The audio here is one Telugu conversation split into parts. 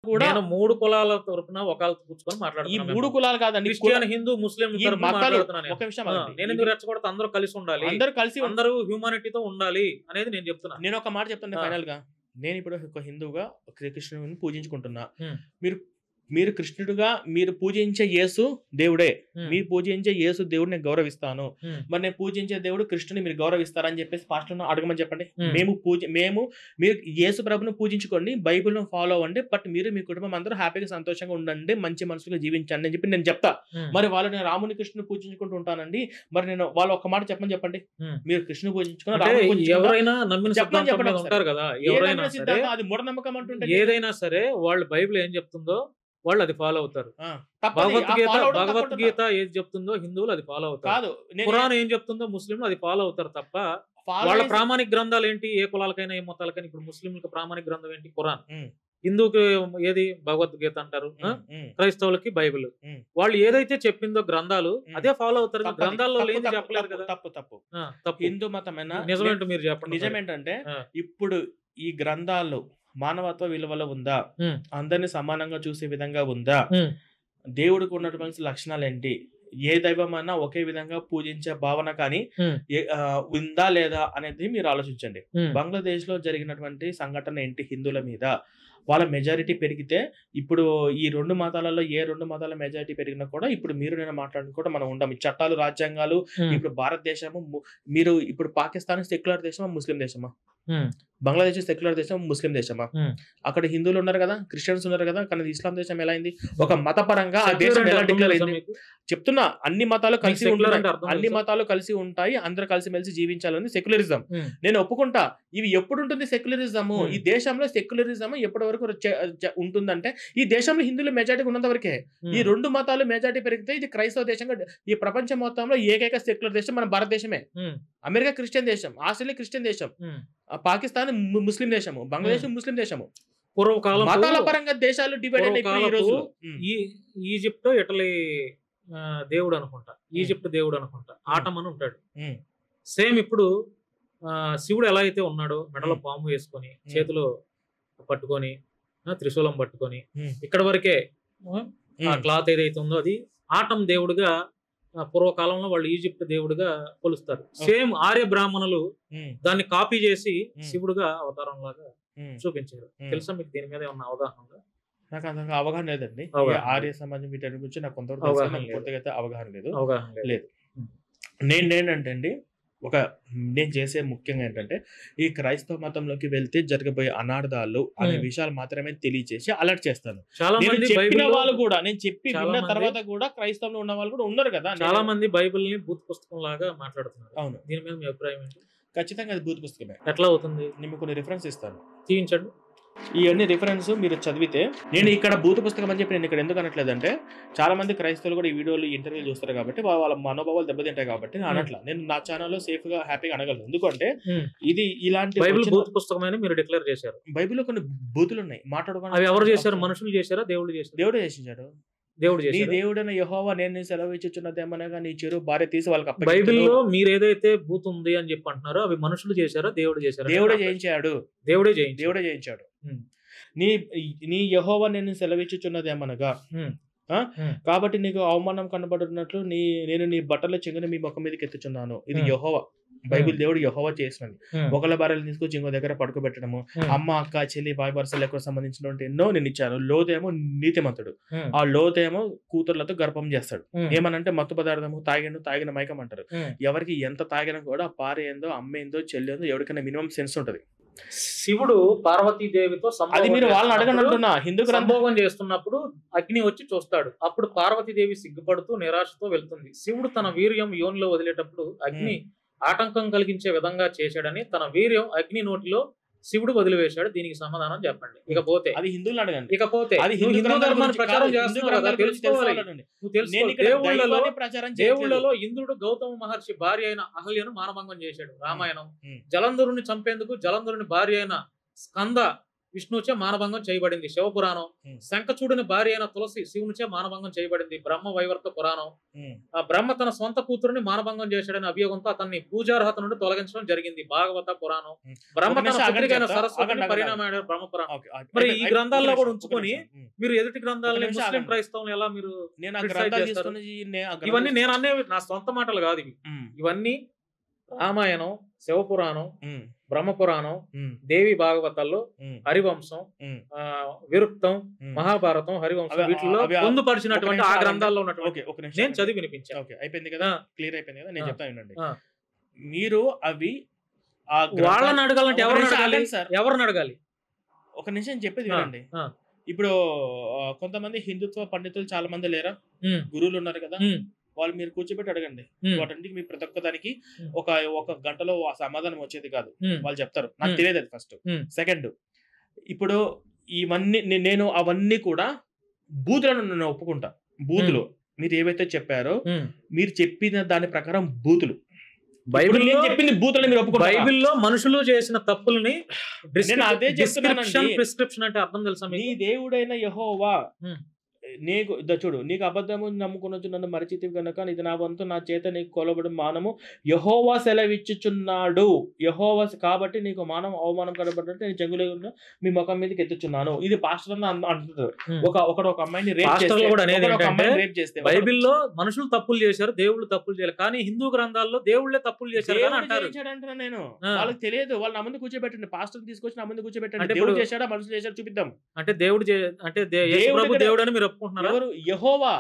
కూడా నేను 3 కులాల తరపున వకాలతు పుచ్చుకొని ఈ మాట్లాడుతున్నాను. 3 కులాలు కాదండి, క్రిస్టియన్, హిందూ, ముస్లిం ఈ తరపున మతాలు మాట్లాడుతున్నాను నేను. ఒక విషయం ఆ, అదండి. నేను ఎందుకు రెచ్చగొడతా? అందరూ కలిసి ఉండాలి, అందరూ కలిసి అందరూ హ్యూమానిటీతో ఉండాలి అనేది నేను చెప్తున్నా. నేను ఒక మాట చెప్తాను ఆ. ఫైనల్ గా. నేను ఇప్పుడు ఒక హిందువుగా కృష్ణుని పూజించుకుంటున్నా. ఉమ్. మీరు కృష్ణుడుగా మీరు పూజించే యేసు దేవుడే. ఉమ్. మీరు పూజించే యేసు దేవుడు నేను గౌరవిస్తాను. ఉమ్. మరి నేను పూజించే దేవుడు కృష్ణుని మీరు గౌరవిస్తారని చెప్పేసి పాస్టర్ను అడగమని చెప్పండి. ఉమ్. మేము మీరు యేసు ప్రభును పూజించుకోండి, బైబిల్ ఫాలో అవ్వండి, బట్ మీరు మీ కుటుంబం అందరూ హ్యాపీగా సంతోషంగా ఉండండి, మంచి మనసుగా జీవించండి అని చెప్పి నేను చెప్తా. ఉమ్. మరి వాళ్ళు నేను రాముని కృష్ణుని పూజించుకుంటూ ఉంటానండి, మరి నేను వాళ్ళు ఒక మాట చెప్పండి. ఉమ్. మీరు కృష్ణుని పూజించుకుని అంటే రాముని పూజించుకున్నా, ఎవరైనా నమ్మిన చెప్పండి సిద్ధాంతం మీద ఒకసారి. ఉంటారు కదా, ఏ ఎవరైనా నమ్మిన సరే, సిద్ధాంతం అది మూఢనమ్మకం అంటుంటే ఏదైనా సరే వాళ్ళు బైబిల్ ఏం చెప్తుందో వాళ్ళు అది ఫాలో అవుతారు. తప్పది. ఆ భగవద్గీత follow అవడం భగవద్గీత ఏది చెప్తుందో హిందువులు అది ఫాలో అవుతారు. కాదు. నేను ఖురాన్ ఏం చెప్తుందో ముస్లింలు అది ఫాలో అవుతారు తప్ప follow వాళ్ళ చేసి- ప్రామాణిక గ్రంథాలు ఏంటి? ఏ కులాలకైనా ఏ మతాలకైనా ఇప్పుడు ముస్లింలకు ప్రామాణిక గ్రంథం ఏంటి? ఖురాన్. ఉమ్. హిందూకి ఏది? భగవద్గీత అంటారు. క్రైస్తవులకి బైబిల్. ఉమ్. వాళ్ళు ఏదైతే చెప్పిందో గ్రంథాలు అదే ఫాలో అవుతారు. తప్పది. గ్రంథాల్లో తప్పు, లేని తప్పు, చెప్పలేరు తప్పు, కదా. తప్పు. తప్పు. హిందూ మతమైనా నిజమేంటో మీరు చెప్పండి. నిజమేంటంటే ఆ. ఇప్పుడు ఈ గ్రంథాల్లో మానవత్వ విలువలు ఉందా? ఉమ్. అందరిని సమానంగా చూసే విధంగా ఉందా? ఉమ్. దేవుడికి ఉన్నటువంటి లక్షణాలు ఏంటి? ఏ దైవమైనా ఒకే విధంగా పూజించే భావన కానీ ఉమ్. ఉందా లేదా అనేది మీరు ఆలోచించండి. ఉమ్. బంగ్లాదేశ్ లో జరిగినటువంటి సంఘటన ఏంటి? హిందువుల మీద వాళ్ళ మెజారిటీ పెరిగితే ఇప్పుడు ఈ 2 మతాలలో ఏ 2 మతాల మెజారిటీ పెరిగినా కూడా ఇప్పుడు మీరు నేను మాట్లాడుకుని కూడా మనం ఉండం. ఈ చట్టాలు, రాజ్యాంగాలు ఇప్పుడు భారతదేశము మీరు ఇప్పుడు పాకిస్తాన్ సెక్యులర్ దేశమా, ముస్లిం దేశమా? బంగ్లాదేశ్ సెక్యులర్ దేశం, ముస్లిం దేశమా? అక్కడ హిందువులు ఉన్నారు కదా, క్రిస్టియన్స్ ఉన్నారు కదా, కానీ ఇస్లాం దేశం ఎలా అయింది? ఒక మతపరంగా ఆ దేశం ఎలా డిక్లేర్ అయింది? చెప్తున్నా, అన్ని మతాలు కలిసి ఉంటాయి, అన్ని మతాలు కలిసి ఉంటాయి, అందరూ కలిసిమెలిసి జీవించాలని సెక్యులరిజం. నేను ఒప్పుకుంటా. ఇవి ఎప్పుడు ఉంటుంది సెక్యులరిజము? ఈ దేశంలో సెక్యులరిజం ఎప్పటి వరకు ఉంటుందంటే ఈ దేశంలో హిందువులు మెజారిటీ ఉన్నంత వరకే. ఈ 2 మతాలు మెజారిటీ పెరిగితే ఇది క్రైస్తవ దేశంగా ఈ ప్రపంచం మొత్తంలో ఏకైక సెక్యులర్ దేశం మన భారతదేశమే. అమెరికా క్రిస్టియన్ దేశం, ఆస్ట్రేలియా క్రిస్టియన్ దేశం, పాకిస్తాన్ ముస్లిం దేశము, బంగ్లాదేశ్ ముస్లిం దేశము. పూర్వకాలం మతాల పరంగా దేశాలు డివైడ్ అయిపోయి ఈ రోజు ఈజిప్ట్, ఇటలీ దేవుడు అనుకుంటా, ఈజిప్ట్ దేవుడు అనుకుంటా, ఆటం అని ఉంటాడు. సేమ్ ఇప్పుడు శివుడు ఎలా అయితే ఉన్నాడో, మెడలో పాము వేసుకొని, చేతిలో పట్టుకొని, త్రిశూలం పట్టుకొని, ఇక్కడ వరకే ఆ క్లాత్ ఏదైతే ఉందో అది ఆటం దేవుడుగా పూర్వకాలంలో వాళ్ళు ఈజిప్ట్ దేవుడిగా కొలుస్తారు. సేమ్ ఆర్య బ్రాహ్మణులు దాన్ని కాపీ చేసి శివుడుగా అవతారం లాగా చూపించారు. తెలుసా మీకు దీని మీద ఏమన్నా అవగాహన? నాకు అంత అవగాహన లేదండి. ఆర్య సమాజం వీటి గురించి నాకు కొంత పూర్తిగా అయితే అవగాహన లేదు. నేనేంటంటే అండి, నేను చేసే ముఖ్యంగా ఏంటంటే ఈ క్రైస్తవ మతంలోకి వెళ్తే జరగబోయే అనార్థాలు అనే విషయాలు మాత్రమే తెలియచేసి అలర్ట్ చేస్తాను. చెప్పిన వాళ్ళు కూడా, నేను చెప్పి విన్న తర్వాత కూడా క్రైస్తవంలో ఉన్న వాళ్ళు కూడా ఉన్నారు కదా. చాలా మంది బైబిల్ ని బూత్ పుస్తకం లాగా మాట్లాడుతున్నారు. అవును. దీని మీద మీ అభిప్రాయం ఏంటి? ఖచ్చితంగా అది బూత్ పుస్తకమే. ఎట్లా అవుతుంది? నేను కొన్ని రిఫరెన్స్ ఇస్తాను, తీయించండి. ఇవన్నీ రిఫరెన్స్ మీరు చదివితే, నేను ఇక్కడ భూత పుస్తకం అని చెప్పి నేను ఇక్కడ ఎందుకు అనట్లేదంటే చాలా మంది క్రైస్తవులు కూడా ఈ వీడియోలు ఇంటర్వ్యూలు చూస్తారు కాబట్టి వాళ్ళ మనోభావాలు దెబ్బతింటాయి కాబట్టి నేను అనట్లా. నేను నా ఛానల్లో సేఫ్ గా హ్యాపీగా అనగలను. ఎందుకంటే ఇది ఇలాంటి బైబిల్ భూత పుస్తకం మీరు డిక్లేర్ చేశారు. బైబిల్లో కొన్ని బూతులు ఉన్నాయి, మాట్లాడుకోవడం. అవి ఎవరు చేశారు? మనుషులు చేశారా? దేవుడు చేశారు? దేవుడే చేసించాడు. నీ దేవుడైన యెహోవా నేను సెలవు ఇచ్చుచున్నదేమనగా నీ చెరు భార్య తీసి వాళ్ళకి అప్పగించును. బైబిల్లో మీరు ఏదైతే భూత్ ఉంది అని చెప్పి అంటున్నారో అవి మనుషులు చేశారా? దేవుడు చేశారు? దేవుడే చేయించాడు. దేవుడే చేయించాడు. నీ యెహోవా నేను సెలవిచ్చుచున్నదేమనగా కాబట్టి నీకు అవమానం కనబడుతున్నట్లు నేను నీ బట్టల చెంగుని మీ ముఖం మీదకి ఎత్తుచున్నాను. ఇది యెహోవా, బైబిల్ దేవుడు యెహోవా చేసినది. ఒకళ్ళ భార్యలు తీసుకొచ్చి ఇంకో దగ్గర పడుకోబెట్టడము, అమ్మ, అక్క, చెల్లి, బాయ్ భర్తలకు సంబంధించినటువంటి ఎన్నో నేను ఇచ్చాను. లోతేమో నీతిమంతుడు, ఆ లోతేమో కూతుర్లతో గర్భం చేస్తాడు. ఏమనంటే మత్తు పదార్థము తాగిన మైకం అంటారు. ఎవరికి ఎంత తాగినా కూడా భార్య ఏందో, అమ్మ ఏందో, చెల్లి ఏందో ఎవరికైనా మినిమం సెన్స్ ఉంటది. శివుడు పార్వతీదేవితో అది మీరు వాళ్ళని అడగనంటున్నా. హిందూ సంభోగం చేస్తున్నప్పుడు అగ్ని వచ్చి చూస్తాడు. అప్పుడు పార్వతీదేవి సిగ్గుపడుతూ నిరాశతో వెళ్తుంది. శివుడు తన వీర్యం యోనిలో వదిలేటప్పుడు అగ్ని ఆటంకం కలిగించే విధంగా చేశాడని తన వీర్యం అగ్ని నోటిలో శివుడు వదిలివేశాడు. దీనికి సమాధానం చెప్పండి. ఇకపోతే అది హిందువులు అడగండి. ఇకపోతే దేవుళ్లలో ఇంద్రుడు గౌతమ మహర్షి భార్య అయిన అహల్యను మానభంగం చేశాడు. రామాయణం. జలంధరుని చంపేందుకు జలంధరుని భార్య అయిన స్కంద విష్ణువుచే మానభంగం చేయబడింది. శివపురాణం. శంఖచూడుని భార్య అయిన తులసి శివునిచే మానభంగం చేయబడింది. బ్రహ్మ వైవర్త పురాణం. ఆ బ్రహ్మ తన సొంత కూతురుని మానభంగం చేశాడని అభియోగంతో అతన్ని పూజార్హత నుండి తొలగించడం జరిగింది. భాగవత పురాణం. బ్రహ్మ తన పుత్రికైన సరస్వతిని పరిణామాడు. బ్రహ్మ పురాణం. మరి ఈ గ్రంథాల్లో కూడా ఉంచుకొని మీరు ఎదుటి గ్రంథాలని ముస్లిం క్రైస్తవులు ఎలా మీరు ఇవన్నీ నేను అనే నా సొంత మాటలు కాదు ఇవి. ఇవన్నీ రామాయణం, శివపురాణం, బ్రహ్మపురాణం, దేవి భాగవతాల్లో, హరివంశం, విరుక్తం, మహాభారతం, హరివంశం వీటిలో పొందుపరిచినటువంటి ఆ గ్రంథాల్లో ఉన్నటువంటి నేను చదివి వినిపించాను. అయిపోయింది కదా, క్లియర్ అయిపోయింది కదా. నేను చెప్తాను వినండి. మీరు అవి వాళ్ళని అడగాలంటే ఎవరిని అడగాలి? ఒక నిమిషం చెప్పేది వినండి. ఇప్పుడు కొంతమంది హిందుత్వ పండితులు చాలా మంది లేరా, గురువులు ఉన్నారు కదా, వాళ్ళు మీరు కూర్చోబెట్టి అడగండి. వాటికి మీ ప్రతి ఒక్క దానికి ఒక గంటలో సమాధానం వచ్చేది కాదు. వాళ్ళు చెప్తారు, నాకు తెలియదు అది ఫస్ట్. సెకండ్, ఇప్పుడు ఇవన్నీ నేను అవన్నీ కూడా బూతులను నేను ఒప్పుకుంటా. బూతులు మీరు ఏవైతే చెప్పారో మీరు చెప్పిన దాని ప్రకారం బూతులు. బైబిల్లో మనుషులు చేసిన తప్పుల్ని అదే ప్రిస్క్రిప్షన్ అంటే అర్థం తెలుసా? నీ దేవుడైన యెహోవా నీకు చూడు, నీకు అబద్ధము నమ్ముకునొచ్చు, నన్ను మరిచితివి గనుక ఇది నా వంతు, నా చేత నీకు కొలబడి మానము యెహోవా సెలవిచ్చుచున్నాడు. యెహోవా కాబట్టి నీకు మానం అవమానం కనబడినట్టు నేను చెంగులో మీ ముఖం మీదకి ఎత్తుచున్నాను. ఇది పాస్టర్ అంటున్నారు. ఒక అమ్మాయిని రేప్ చేస్తే బైబిల్లో మనుషులు తప్పులు చేశారు, దేవుళ్ళు తప్పులు చేయాలి. కానీ హిందూ గ్రంథాల్లో దేవుళ్ళే తప్పులు చేశారు అంటారు. నేను వాళ్ళకి తెలియదు. వాళ్ళు నా ముందు కూర్చోబెట్టండి, పాస్టర్ తీసుకొచ్చి నా ముందు కూర్చోబెట్టండి. దేవుడు చేశాడా మనుషులు చేశాడు చూపిద్దాం. అంటే దేవుడు అంటే దేవుడు అని మీరు ఎవరు? యెహోవా.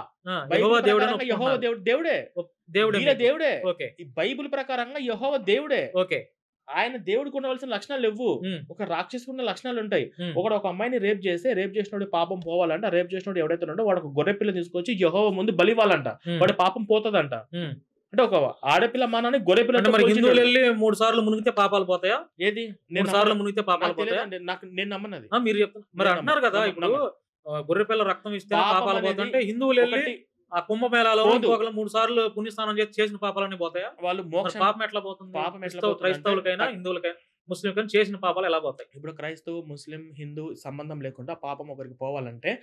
దేవుడే. ఈ బైబిల్ ప్రకారంగా యెహోవా దేవుడే. ఆయన దేవుడికి ఉండవలసిన లక్షణాలు లేవు. ఒక రాక్షసుకు ఉన్న లక్షణాలు ఉంటాయి. ఒక అమ్మాయిని రేప్ చేసినోడు పాపం పోవాలంట. రేప్ చేసినోడు ఎవడైతే ఉన్నాడో వాడు ఒక గొర్రె పిల్ల తీసుకొచ్చి యెహోవా ముందు బలివ్వాలంట. వాడి పాపం పోతుందంట. అంటే ఒక ఆడపిల్ల మానాన్ని గొర్రె పిల్ల. హిందువులు వెళ్ళి 3 సార్లు మునిగితే పాపాలు పోతాయా? ఏది 3 సార్లు మునిగితే పాపాలు పోతాయా? నేను నమ్మన్నది. మీరు చెప్తారు మరి అంటున్నారు కదా. ఇప్పుడు గొర్రెపిల్ల రక్తం ఇస్తే పాపాలు పోతుంటే హిందువులు వెళ్ళి ఆ కుంభమేళాలో 3 సార్లు పుణ్యస్నానం చేసిన పాపాలన్నీ పోతాయా? వాళ్ళు పాపం ఎట్లా పోతుంది? క్రైస్తవులకైనా హిందువులకైనా ముస్లింకైనా చేసిన పాపాలు ఎలా పోతాయి? ఇప్పుడు క్రైస్తవు ముస్లిం హిందూ సంబంధం లేకుండా పాపం ఒకరికి పోవాలంటే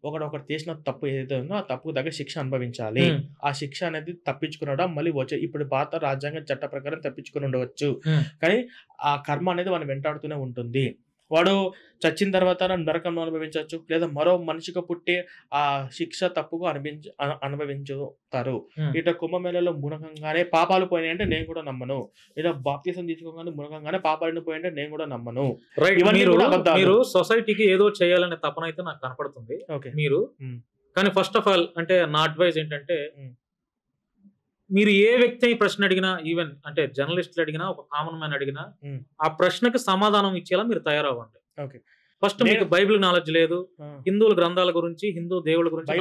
ఒకటి చేసిన తప్పు ఏదైతే ఉందో ఆ తప్పుకు తగ్గ శిక్ష అనుభవించాలి. ఆ శిక్ష అనేది తప్పించుకునడం మళ్ళీ వచ్చే ఇప్పుడు భారత రాజ్యాంగ చట్ట ప్రకారం తప్పించుకుని ఉండవచ్చు. కానీ ఆ కర్మ అనేది మనం వెంటాడుతూనే ఉంటుంది. వాడు చచ్చిన తర్వాత నరకంలో అనుభవించవచ్చు, లేదా మరో మనిషిగా పుట్టి ఆ శిక్ష తప్పుకు అనుభవించుతారు. ఇట్లా కుంభమేళలో మునకంగానే పాపాలు పోయినాయంటే నేను కూడా నమ్మను. ఇలా బాప్తిసం తీసుకోగానే మునకంగానే పాపాలను పోయింటే నేను కూడా నమ్మను. మీరు సొసైటీకి ఏదో చేయాలనే తపన అయితే నాకు కనపడుతుంది మీరు. కానీ ఫస్ట్ ఆఫ్ ఆల్ అంటే నా అడ్వైజ్ ఏంటంటే, మీరు ఏ వ్యక్తి ప్రశ్న అడిగినా, ఈవెన్ అంటే జర్నలిస్టులు అడిగినా, ఒక కామన్ మ్యాన్ అడిగినా, ఆ ప్రశ్నకి సమాధానం ఇచ్చేలా మీరు తయారవ్వండి. ఫస్ట్ మీకు బైబిల్ నాలెడ్జ్ లేదు, హిందువుల గ్రంథాల గురించి, హిందూ దేవుళ్ళ గురించి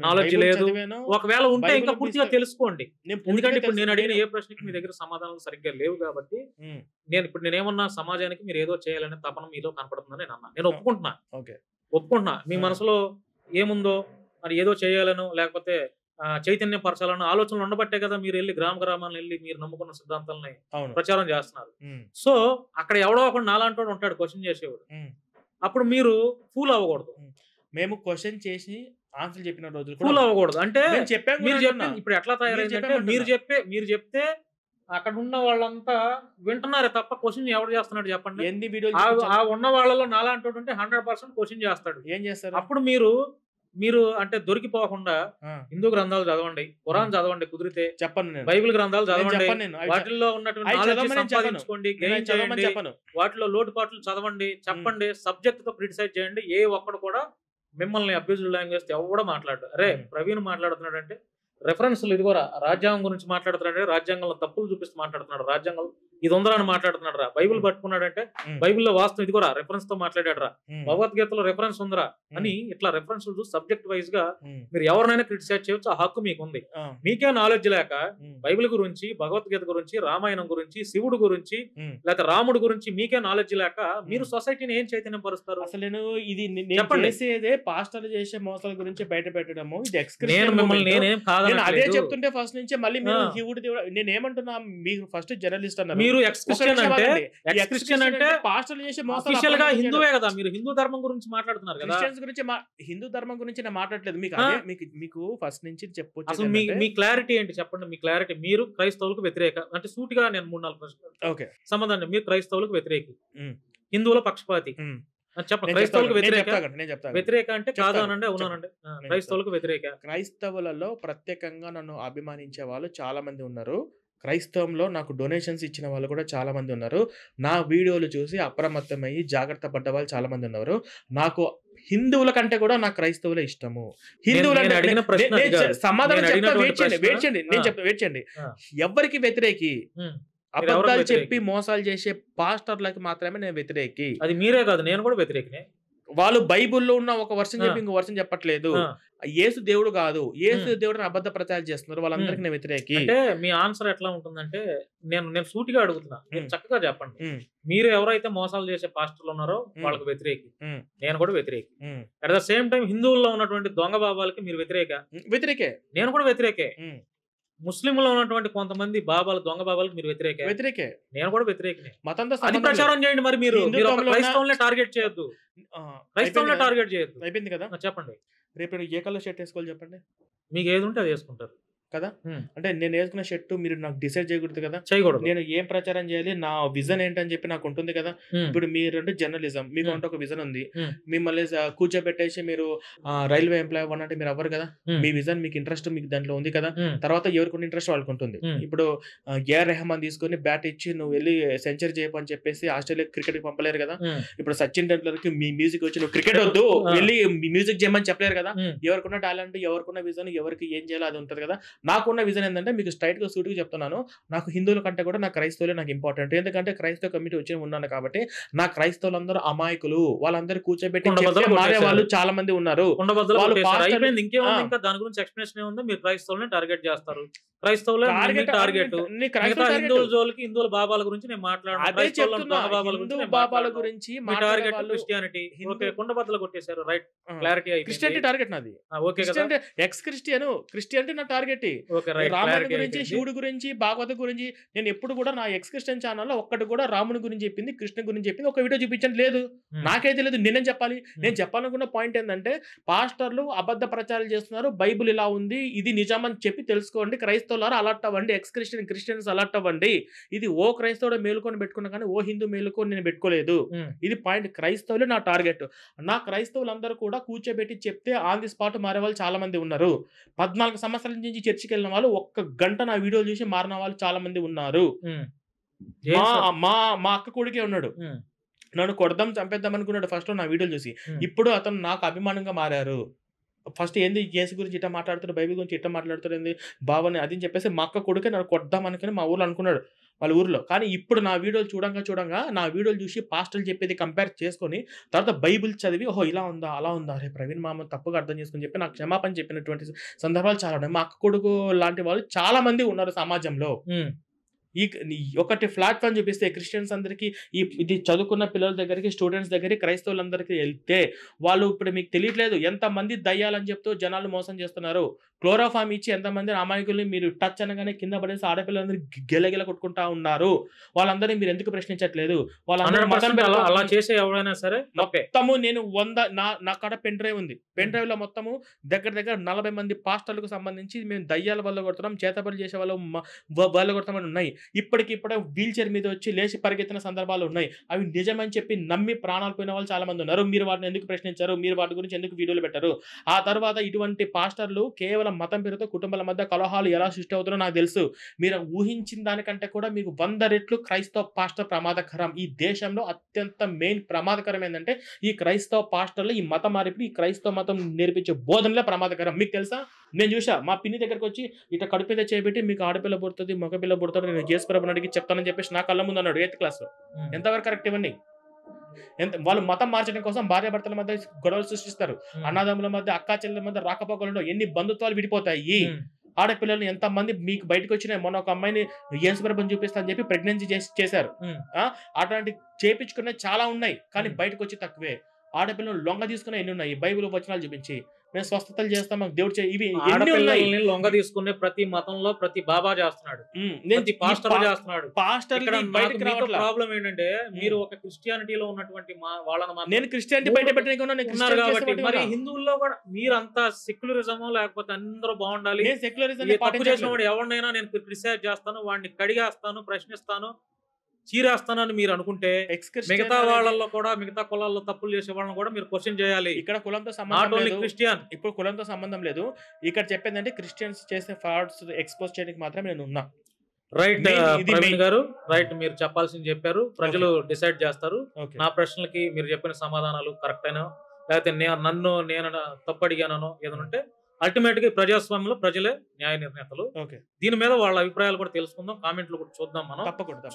నాలెడ్జ్ లేదు. ఒకవేళ ఉంటే ఇంకా పూర్తిగా తెలుసుకోండి. ఎందుకంటే ఇప్పుడు నేను అడిగిన ఏ ప్రశ్నకి మీ దగ్గర సమాధానాలు సరిగ్గా లేవు కాబట్టి నేనేమన్నా సమాజానికి మీరు ఏదో చేయాలనే తపన మీలో కనపడుతుందని నేను అన్నా. నేను ఒప్పుకుంటున్నా. మీ మనసులో ఏముందో మరి ఏదో చేయాలను, లేకపోతే చైతన్యం పరచాలన్న ఆలోచనలు ఉండబట్టే కదా మీరు వెళ్ళి గ్రామాలను వెళ్ళి మీరు నమ్ముకున్న సిద్ధాంతాలని ప్రచారం చేస్తున్నారు. సో అక్కడ ఎవడో ఒకడు నాలాంటి వాడు ఉంటాడు క్వశ్చన్ చేసేవాడు. అప్పుడు మీరు ఫూల్ అవ్వకూడదు. మేము క్వశ్చన్ చేసి ఆన్సర్ చెప్పిన రోజులు ఫూల్ అవ్వకూడదు. అంటే మీరు చెప్పి ఇప్పుడు ఎట్లా తయారైందంటే మీరు చెప్తే అక్కడ ఉన్న వాళ్ళంతా వింటున్నారే తప్ప క్వశ్చన్ ఎవరు చేస్తున్నాడు చెప్పండి. ఆ ఉన్న వాళ్ళలో నాలాంటి ఉంటే 100% క్వశ్చన్ చేస్తాడు. ఏం చేస్తారు? అప్పుడు మీరు అంటే దొరికిపోకుండా హిందూ గ్రంథాలు చదవండి, ఖురాన్ చదవండి, కుదిరితే చెప్పండి, బైబిల్ గ్రంథాలు చదవండి, వాటిల్లో ఉన్నటువంటి సంపాదించుకోండి, వాటిలో లోటుపాట్లు చదవండి, చెప్పండి, సబ్జెక్ట్ తో క్రిటిసైజ్ చేయండి. ఏ ఒక్కడు కూడా మిమ్మల్ని అబ్యూజ్డ్ లాంగ్వేజ్ ఎవడో మాట్లాడు. అరే ప్రవీణ్ మాట్లాడుతున్నాడు అంటే రెఫరెన్స్లు ఇదిగోరా, రాజ్యాంగం గురించి మాట్లాడుతున్నాడు, రాజ్యాంగంలో తప్పులు చూపిస్తూ మాట్లాడుతున్నాడు, రాజ్యాంగం ఇది ఉందరా అని మాట్లాడుతున్నాడు రా. బైబిల్ పట్టుకున్నాడంటే బైబిల్లో వాస్తవం ఇదిగోరా రెఫరెన్స్ తో మాట్లాడాడు రా, భగవద్గీతలో రెఫరెన్స్ ఉందిరా అని ఇట్లా రెఫరెన్స్ సబ్జెక్ట్ వైజ్ గా మీరు ఎవరినైనా క్రిటిసైజ్ చేయొచ్చు. ఆ హక్కు మీకు ఉంది. మీకే నాలెడ్జ్ లేక బైబిల్ గురించి, భగవద్గీత గురించి, రామాయణం గురించి, శివుడు గురించి, లేక రాముడు గురించి మీకే నాలెడ్జ్ లేక మీరు సొసైటీని ఏం చైతన్యం పరుస్తారు? అసలు నేను ఇది చేసేదే పాస్టర్లు చేసే మోసాల గురించి బయట పెట్టడము. నేనేం కాదు అదే చెప్తుంటే ఫస్ట్ నుంచి మళ్ళీ మీరు శివుడు దేవుడు నేను ఏమంటున్నా, మీకు ఫస్ట్ జర్నలిస్ట్ అన్నారు, మీరు ఎక్స్ క్రిస్టియన్ అంటే పాస్టర్లు చేసే అఫీషియల్ గా హిందువే కదా, మీరు హిందూ ధర్మం గురించి మాట్లాడుతున్నారు కదా. క్రిస్టియన్స్ గురించి హిందూ ధర్మం గురించి నేను మాట్లాడలేదు. మీకు ఫస్ట్ నుంచి చెప్పొచ్చు. అసలు మీ క్లారిటీ ఏంటి చెప్పండి, మీ క్లారిటీ. మీరు క్రైస్తవులకు వ్యతిరేక అంటే సూటిగా నేను 3-4 ప్రశ్నలు సమాధానం. మీరు క్రైస్తవులకు వ్యతిరేకి, హిందువుల పక్షపాతి చెప్పండి. క్రైస్తవులకు వ్యతిరేక అంటే కాదు అనండి, అవునానండి. క్రైస్తవులకు వ్యతిరేక. క్రైస్తవులలో ప్రత్యేకంగా నన్ను అభిమానించే వాళ్ళు చాలా మంది ఉన్నారు. క్రైస్తవంలో నాకు డొనేషన్స్ ఇచ్చిన వాళ్ళు కూడా చాలా మంది ఉన్నారు. నా వీడియోలు చూసి అప్రమత్తమయ్యి జాగ్రత్త పడ్డ వాళ్ళు చాలా మంది ఉన్నారు. నాకు హిందువుల కంటే కూడా నాకు క్రైస్తవులే ఇష్టము. హిందువులు సమాధానం వెయిట్ చేయండి. ఎవరికి వ్యతిరేకి? అబద్ధాలు చెప్పి మోసాలు చేసే పాస్టర్లకి మాత్రమే నేను వ్యతిరేకి. అది మీరే కాదు, నేను కూడా వ్యతిరేకినే. వాళ్ళు బైబుల్లో ఉన్న ఒక వర్షం చెప్పి ఇంకో వర్షం చెప్పట్లేదు. యేసు దేవుడు కాదు, యేసు దేవుడిని అబద్ధ ప్రచారం చేస్తున్నారు, వాళ్ళందరికీ నేను వ్యతిరేకి. అంటే మీ ఆన్సర్ ఎట్లా ఉంటుందంటే, నేను సూటిగా అడుగుతున్నా, మీరు చక్కగా చెప్పండి. మీరు ఎవరైతే మోసాలు చేసే పాస్టర్లు ఉన్నారో వాళ్ళకి వ్యతిరేకి, నేను కూడా వ్యతిరేకి. అట్ ద సేమ్ టైం హిందువుల్లో ఉన్నటువంటి దొంగ బాబాలకి మీరు వ్యతిరేకే, నేను కూడా వ్యతిరేకే. ముస్లింలో ఉన్నటువంటి కొంతమంది బాబాలు, దొంగ బాబాలకు మీరు వ్యతిరేకే, నేను కూడా వ్యతిరేకనే. మతంతో అది ప్రచారం చేయండి. మరి మీరు క్రైస్తవుల్ని టార్గెట్ చేయొద్దు, క్రైస్తవుల్ని టార్గెట్ చేయొద్దు. అయిపోయింది కదా, చెప్పండి. రేపు ఏ కలర్ షర్ట్ వేసుకోవాలి చెప్పండి, మీకు ఏది ఉంటే అది వేసుకుంటారు కదా. అంటే నేను వేసుకున్న షర్ట్ మీరు నాకు డిసైడ్ చేయకూడదు కదా, చేయకూడదు. నేను ఏం ప్రచారం చేయాలి, నా విజన్ ఏంటని చెప్పి నాకు ఉంటుంది కదా. ఇప్పుడు మీరు జర్నలిజం, మీకు అంటే ఒక విజన్ ఉంది. మిమ్మల్ని కూర్చోబెట్టేసి మీరు రైల్వే ఎంప్లాయ్ అవ్వాలంటే మీరు అవ్వరు కదా. మీ విజన్, మీకు ఇంట్రెస్ట్ మీకు దాంట్లో ఉంది కదా. తర్వాత ఎవరికి ఇంట్రెస్ట్ వాళ్ళకు ఉంటుంది. ఇప్పుడు ఏఆర్ రెహమాన్ తీసుకొని బ్యాట్ ఇచ్చి నువ్వు వెళ్ళి సెంచరీ చేయమని చెప్పేసి ఆస్ట్రేలియా క్రికెట్ కి పంపలేరు కదా. ఇప్పుడు సచిన్ టెండూల్కర్ కి మీ మ్యూజిక్ వచ్చి నువ్వు క్రికెట్ వద్దు వెళ్ళి మ్యూజిక్ చేయమని చెప్పలేరు కదా. ఎవరికున్న టాలెంట్, ఎవరికున్న విజన్, ఎవరికి ఏం చేయాలో అది ఉంటుంది కదా. నాకున్న విజన్ ఏంటంటే, మీకు స్ట్రైట్ గా సూటిగా చెప్తున్నాను, నాకు హిందువుల కంటే కూడా నాకు క్రైస్తవులే నాకు ఇంపార్టెంట్. ఎందుకంటే క్రైస్తవ కమిటీ వచ్చి ఉన్నాను కాబట్టి. నా క్రైస్తవులందరూ అమాయకులు, వాళ్ళందరూ కూర్చోబెట్టి మారే వాళ్ళు చాలా మంది ఉన్నారు. ఇంకా దాని గురించి ఎక్స్ప్లెనేషన్ ఏముంది? మీరు క్రైస్తవులని టార్గెట్ చేస్తారు, క్రైస్తవులే టార్గెట్. హిందువుల జోలికి, హిందువుల బాబాల గురించి నేను మాట్లాడుతున్నాను. బాబాల గురించి టార్గెట్ క్రిస్టియానిటీ. కుండబద్దలు కొట్టేశారు, రైట్? క్లారిటీ. క్రిస్టియానిటీ టార్గెట్ నాది. ఓకే కదా, ఎక్స్ క్రిస్టియానిటీ నా టార్గెట్. రాముడి గురించి, శివుడి గురించి, భాగవత గురించి నేను ఎప్పుడు కూడా నా ఎక్స్ క్రిస్టియన్ ఛానల్లో ఒక్కటి కూడా రాముని గురించి చెప్పింది, కృష్ణ గురించి చెప్పింది ఒక వీడియో చూపించండి లేదు. నాకైతే లేదు. నేనేం చెప్పాలి? నేను చెప్పాలనుకున్న పాయింట్ ఏంటంటే, పాస్టర్లు అబద్ధ ప్రచారాలు చేస్తున్నారు, బైబుల్ ఇలా ఉంది, ఇది నిజమని చెప్పి తెలుసుకోండి. క్రైస్తవులారా అలర్ట్ అవ్వండి, ఎక్స్ క్రిస్టియన్స్ అలర్ట్ అవ్వండి. ఇది ఓ క్రైస్తవుడు మేలుకొని పెట్టుకున్నా కానీ ఓ హిందూ మేలుకొని నేను పెట్టుకోలేదు. ఇది పాయింట్. క్రైస్తవులే నా టార్గెట్. నా క్రైస్తవులందరూ కూడా కూర్చోబెట్టి చెప్తే ఆన్ ది స్పాట్ మారే వాళ్ళు చాలా మంది ఉన్నారు. 14 సంవత్సరాల నుంచి చర్చికి వెళ్ళిన వాళ్ళు ఒక్క గంట నా వీడియోలు చూసి మారిన వాళ్ళు చాలా మంది ఉన్నారు. మా అక్క కొడుకే ఉన్నాడు, నన్ను కొడదాం చంపేద్దాం అనుకున్నాడు ఫస్ట్ నా వీడియోలు చూసి. ఇప్పుడు అతను నాకు అభిమానంగా మారారు. ఫస్ట్ ఏంది కేసు గురించి ఇట్లా మాట్లాడుతాడు, బైబిల్ గురించి ఇట్లా మాట్లాడుతాడు, ఏంది బావని అది చెప్పేసి మా అక్క కొడుకే నన్ను కొడదాం అనుకుని మా ఊర్లో అనుకున్నాడు, వాళ్ళ ఊర్లో. కానీ ఇప్పుడు నా వీడియోలు చూడంగా నా వీడియోలు చూసి పాస్టర్లు చెప్పేది కంపేర్ చేసుకొని తర్వాత బైబిల్ చదివి ఓహో ఇలా ఉందా అలా ఉందా, అరే ప్రవీణ్ మామ తప్పుగా అర్థం చేసుకుని చెప్పి నాకు క్షమాపణ చెప్పినటువంటి సందర్భాలు చాలా ఉన్నాయి. మా అక్క కొడుకు లాంటి వాళ్ళు చాలా మంది ఉన్నారు సమాజంలో. ఒకటి ప్లాట్ఫామ్ చూపిస్తే క్రిస్టియన్స్ అందరికి, ఇది చదువుకున్న పిల్లల దగ్గరికి, స్టూడెంట్స్ దగ్గరికి, క్రైస్తవులందరికీ వెళ్తే వాళ్ళు ఇప్పుడు మీకు తెలియట్లేదు ఎంతమంది దయ్యాలని చెప్తూ జనాలు మోసం చేస్తున్నారు. క్లోరోఫామ్ ఇచ్చి ఎంతమంది అమాయకుల్ని మీరు టచ్ అనగానే కింద పడేసి ఆడపిల్లలందరూ గిలగిల కొట్టుకుంటా ఉన్నారు. వాళ్ళందరినీ మీరు ఎందుకు ప్రశ్నించట్లేదు? వాళ్ళందరూ అలా చేసే ఎవరైనా సరే మొత్తము నేను 100 నా కాడ పెన్ డ్రైవ్ ఉంది. పెన్ డ్రైవ్ లో మొత్తము దగ్గర 40 మంది పాస్టర్లకు సంబంధించి మేము దయ్యాల వల్ల కొడుతున్నాం, చేతబడి చేసే వాళ్ళు వల్ల కొడతామని ఉన్నాయి. ఇప్పటికిప్పుడే వీల్ చైర్ మీద వచ్చి లేచి పరిగెత్తిన సందర్భాలు ఉన్నాయి. అవి నిజమని చెప్పి నమ్మి ప్రాణాలు పోయిన వాళ్ళు చాలా మంది ఉన్నారు. మీరు వాటిని ఎందుకు ప్రశ్నించారు? మీరు వాటి గురించి ఎందుకు వీడియోలు పెట్టారు? ఆ తర్వాత ఇటువంటి పాస్టర్లు కేవలం మతం పేరుతో కుటుంబాల మధ్య కలహాలు ఎలా సృష్టి అవుతారో నాకు తెలుసు. మీరు ఊహించిన దానికంటే కూడా మీకు 100 రెట్లు క్రైస్తవ పాస్టర్ ప్రమాదకరం. ఈ దేశంలో అత్యంత మెయిన్ ప్రమాదకరం ఏంటంటే ఈ క్రైస్తవ పాస్టర్లు, ఈ మత మార్పిడి, ఈ క్రైస్తవ మతం నేర్పించే బోధనలే ప్రమాదకరం. మీకు తెలుసా? నేను చూసా మా పిన్ని దగ్గరకు వచ్చి ఇట్లా కడుపు మీద చేయబెట్టి మీకు ఆడపిల్ల పుడుతుంది, మగపిల్ల పుడతాడు, నేను జేసుప్రభుని అడిగి చెప్తానని చెప్పేసి నా కళ్ళ ముందు అన్నాడు 8th క్లాస్ లో. ఎంతవరకు కరెక్ట్ ఇవన్నీ? వాళ్ళు మతం మార్చడం కోసం భార్యాభర్తల మధ్య గొడవలు సృష్టిస్తారు, అన్నదమ్ముల మధ్య, అక్కా చెల్లెల మధ్య రాకపోకలు, ఎన్ని బంధుత్వాలు విడిపోతాయి. ఆడపిల్లలు ఎంతమంది మీకు బయటకు వచ్చినాయి. మొన్న ఒక అమ్మాయిని యేసుప్రభుని చూపిస్తా అని చెప్పి ప్రెగ్నెన్సీ చేశారు. అట్లాంటి చేపించుకునే చాలా ఉన్నాయి కానీ బయటకు వచ్చి తక్కువే. ఆడపిల్లలు లొంగ తీసుకునే ఎన్ని ఉన్నాయి బైబిల్ వచనాలు చూపించి మేము స్వస్థతలు చేస్తాం మాకు దేవుడు ఇవి ఎన్ని ఉన్నాయి. ఆడపిల్లల్ని లొంగ తీసుకునే ప్రతి మతంలో ప్రతి బాబా చేస్తున్నాడు, ప్రతి పాస్టర్ చేస్తున్నాడు. పాస్టర్ ప్రాబ్లం ఏంటంటే మీరు ఒక క్రిస్టియానిటీలో ఉన్నటువంటి వాళ్ళని నేను క్రిస్టియానిటీ బయట పెట్టడానికి ఉన్నారు కాబట్టి మరి హిందువుల్లో కూడా మీరంతా సెక్యులరిజం లేకపోతే అందరూ బాగుండాలి, తప్పు చేసిన వాడు ఎవరినైనా నేను క్రిటిసైజ్ చేస్తాను, వాడిని కడిగేస్తాను, ప్రశ్నిస్తాను, చీరేస్తానని మీరు అనుకుంటే మిగతా వాళ్ళల్లో కూడా మిగతా కులాల్లో తప్పులు చేసే వాళ్ళని కూడా మీరు క్వశ్చన్ చేయాలి. ఇక్కడ కులంతో సంబంధం లేదు, క్రిస్టియన్ ఇప్పుడు కులంతో సంబంధం లేదు. ఇక్కడ చెప్పేదంటే క్రిస్టియన్స్ చేసే ఫ్రాడ్స్ ఎక్స్పోజ్ చేయడానికి మాత్రమే నేను ఉన్నా. రైట్ ప్రవీణ్ గారు, రైట్ మీరు చెప్పాల్సింది చెప్పారు, ప్రజలు డిసైడ్ చేస్తారు. నా ప్రశ్నలకి మీరు చెప్పిన సమాధానాలు కరెక్ట్ అయినా లేకపోతే నేను తప్పు అడిగానో ఏదనంటే అల్టిమేట్ గా ప్రజాస్వామ్యంలో ప్రజలే న్యాయ నిర్ణేతలు. దీని మీద వాళ్ళ అభిప్రాయాలు కూడా తెలుసుకుందాం, కామెంట్లు కూడా చూద్దాం. మనం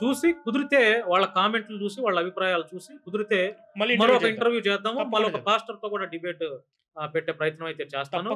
చూసి కుదిరితే వాళ్ళ కామెంట్లు చూసి వాళ్ళ అభిప్రాయాలు చూసి కుదిరితే మరొక ఇంటర్వ్యూ చేద్దాము, మరొక పాస్టర్ తో కూడా డిబేట్ పెట్టే ప్రయత్నం అయితే చేస్తాను.